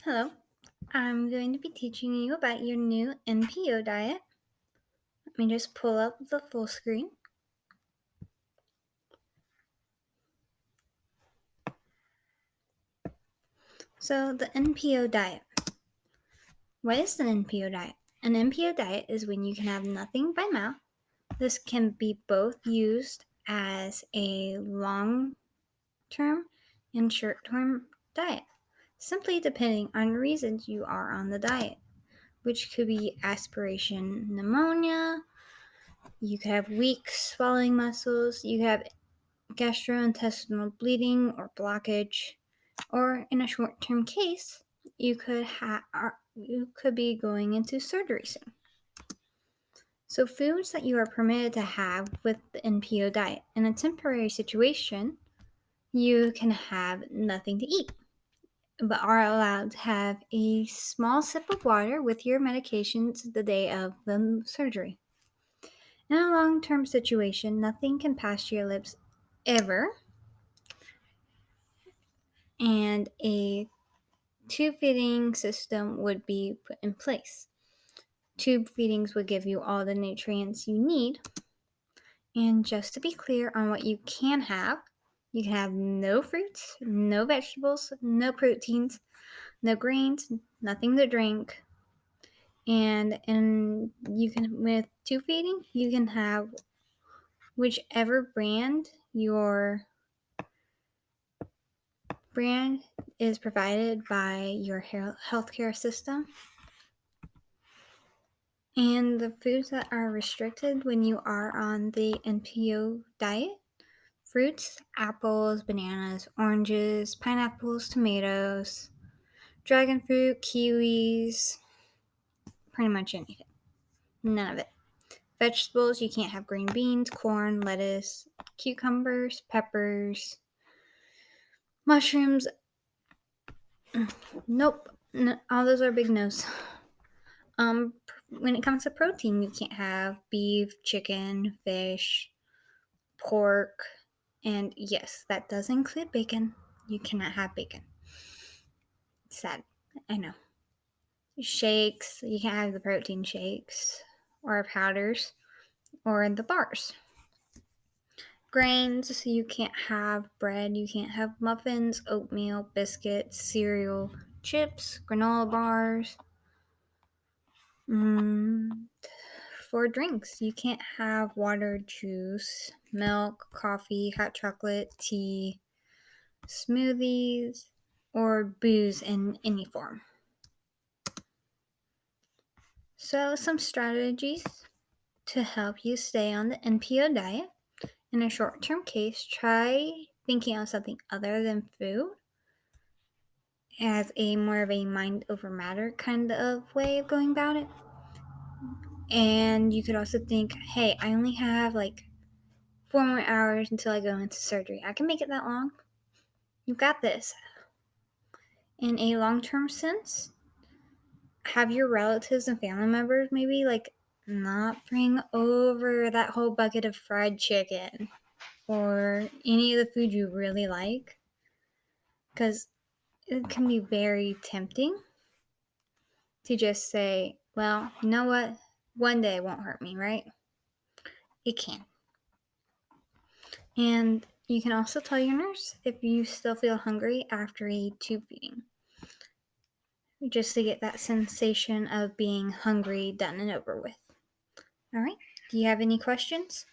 Hello, I'm going to be teaching you about your new NPO diet. Let me just pull up the full screen. So, the NPO diet. What is an NPO diet? An NPO diet is when you can have nothing by mouth. This can be both used as a long term and short term diet, simply depending on reasons you are on the diet, which could be aspiration pneumonia, you could have weak swallowing muscles, you could have gastrointestinal bleeding or blockage, or in a short-term case, you could be going into surgery soon. So foods that you are permitted to have with the NPO diet. In a temporary situation, you can have nothing to eat, but are allowed to have a small sip of water with your medications the day of the surgery. In a long-term situation, nothing can pass your lips ever, and a tube feeding system would be put in place. Tube feedings would give you all the nutrients you need. And just to be clear on what you can have, you can have no fruits, no vegetables, no proteins, no grains, nothing to drink. And you can, with tube feeding, you can have whichever brand is provided by your healthcare system. And the foods that are restricted when you are on the NPO diet: fruits, apples, bananas, oranges, pineapples, tomatoes, dragon fruit, kiwis, pretty much anything. None of it. Vegetables, you can't have green beans, corn, lettuce, cucumbers, peppers, mushrooms. Nope. No, all those are big no's. When it comes to protein, you can't have beef, chicken, fish, pork, and yes, that does include bacon. You cannot have bacon. Sad, I know. Shakes, you can't have the protein shakes or powders or the bars. Grains, you can't have bread, you can't have muffins, oatmeal, biscuits, cereal, chips, granola bars. For drinks, you can't have water, juice, milk, coffee, hot chocolate, tea, smoothies, or booze in any form. So, some strategies to help you stay on the NPO diet. In a short term case, try thinking of something other than food as a more of a mind over matter kind of way of going about it. And you could also think, hey, I only have like 4 more hours until I go into surgery. I can make it that long. You've got this. In a long term sense, have your relatives and family members maybe like not bring over that whole bucket of fried chicken or any of the food you really like, because it can be very tempting to just say, well, you know what? One day won't hurt me, right? It can. And you can also tell your nurse if you still feel hungry after a tube feeding, just to get that sensation of being hungry done and over with. All right. Do you have any questions?